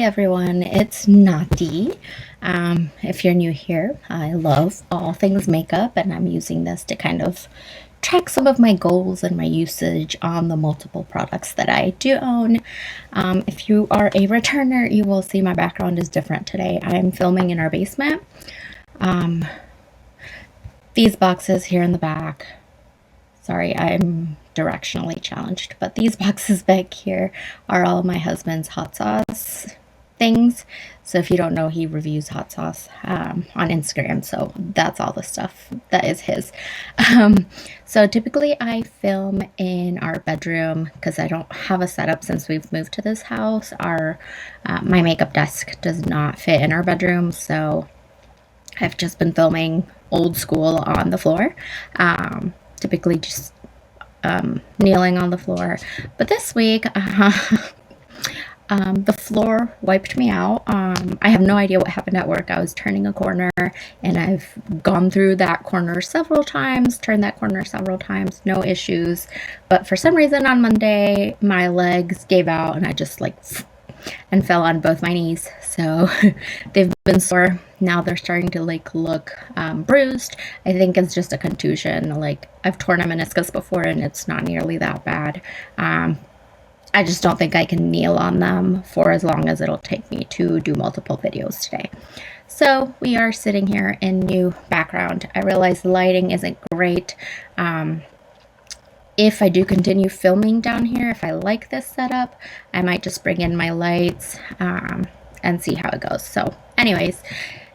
everyone, it's Nati. If you're new here, I love all things makeup, and I'm using this to kind of track some of my goals and my usage on the multiple products that I do own. If you are a returner, you will see my background is different today. I'm filming in our basement. These boxes here in the back, sorry, I'm directionally challenged, but these boxes back here are all my husband's hot sauce things. So if you don't know, he reviews hot sauce on Instagram. So that's all the stuff that is his. So typically I film in our bedroom because I don't have a setup since we've moved to this house. My makeup desk does not fit in our bedroom. So I've just been filming old school on the floor. Typically just kneeling on the floor. But this week, the floor wiped me out. I have no idea what happened at work. I was turning a corner and I've gone through that corner several times, turned that corner several times, no issues. But for some reason on Monday, my legs gave out and I just and fell on both my knees. So they've been sore. Now they're starting to look bruised. I think it's just a contusion. I've torn a meniscus before and it's not nearly that bad. I just don't think I can kneel on them for as long as it'll take me to do multiple videos today. So we are sitting here in new background. I realize the lighting isn't great. If I do continue filming down here, if I like this setup, I might just bring in my lights and see how it goes. So anyways,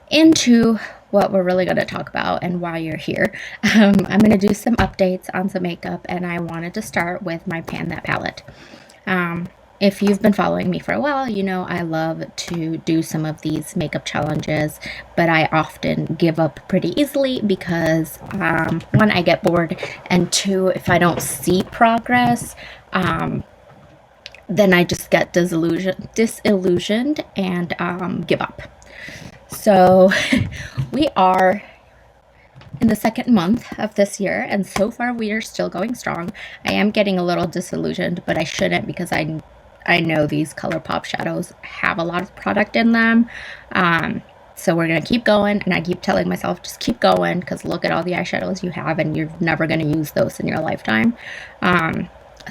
into what we're really going to talk about and why you're here. I'm going to do some updates on some makeup, and I wanted to start with my Pan That palette. If you've been following me for a while, you know I love to do some of these makeup challenges, but I often give up pretty easily because one, I get bored, and two, if I don't see progress, then I just get disillusioned and give up. So we are in the second month of this year, and so far we are still going strong. I am getting a little disillusioned, but I shouldn't because I know these ColourPop shadows have a lot of product in them. So we're going to keep going, and I keep telling myself, just keep going, because look at all the eyeshadows you have, and you're never going to use those in your lifetime.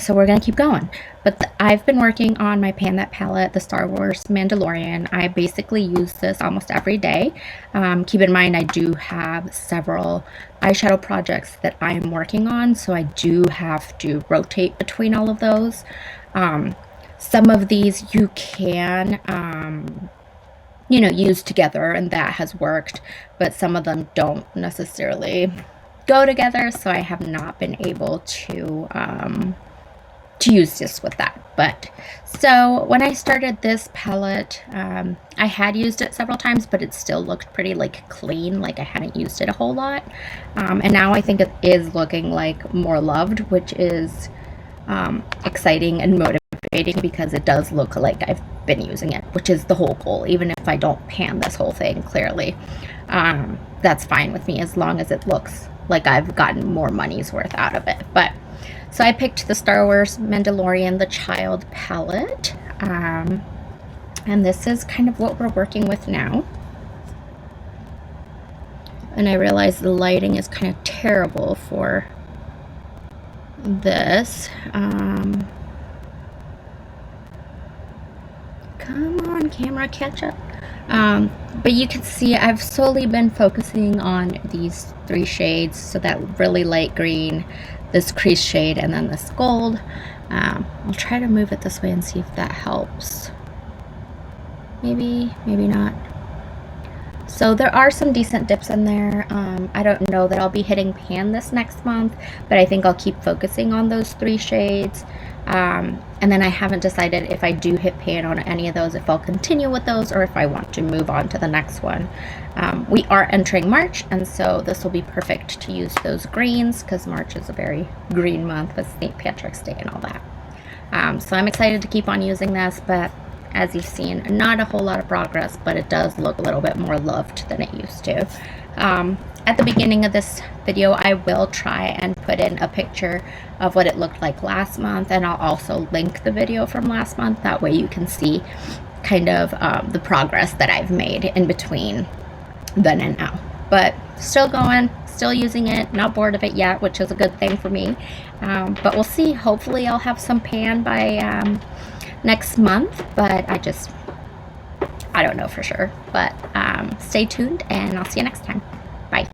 So we're going to keep going. But I've been working on my Pan That palette, the Star Wars Mandalorian. I basically use this almost every day. Keep in mind, I do have several eyeshadow projects that I am working on, so I do have to rotate between all of those. Some of these you can, use together, and that has worked, but some of them don't necessarily go together, so I have not been able to use this with that. But so when I started this palette, I had used it several times, but it still looked pretty clean, I hadn't used it a whole lot. And now I think it is looking more loved, which is exciting and motivating because it does look like I've been using it, which is the whole goal. Even if I don't pan this whole thing clearly, that's fine with me as long as it looks like I've gotten more money's worth out of it. But so I picked the Star Wars Mandalorian, the Child palette, and this is kind of what we're working with now. And I realize the lighting is kind of terrible for this. Come on, camera, catch up. But you can see I've slowly been focusing on these three shades. So that really light green, this crease shade, and then this gold. I'll try to move it this way and see if that helps. Maybe not. So there are some decent dips in there. I don't know that I'll be hitting pan this next month, but I think I'll keep focusing on those three shades. And then I haven't decided if I do hit pan on any of those, if I'll continue with those or if I want to move on to the next one. We are entering March, and so this will be perfect to use those greens because March is a very green month with St. Patrick's Day and all that. So I'm excited to keep on using this, but as you've seen, not a whole lot of progress, but it does look a little bit more loved than it used to. At the beginning of this video, I will try and put in a picture of what it looked like last month, and I'll also link the video from last month. That way you can see kind of the progress that I've made in between then and now. But still going, still using it, not bored of it yet, which is a good thing for me. But we'll see. Hopefully I'll have some pan by next month, but I don't know for sure. But stay tuned, and I'll see you next time. Bye.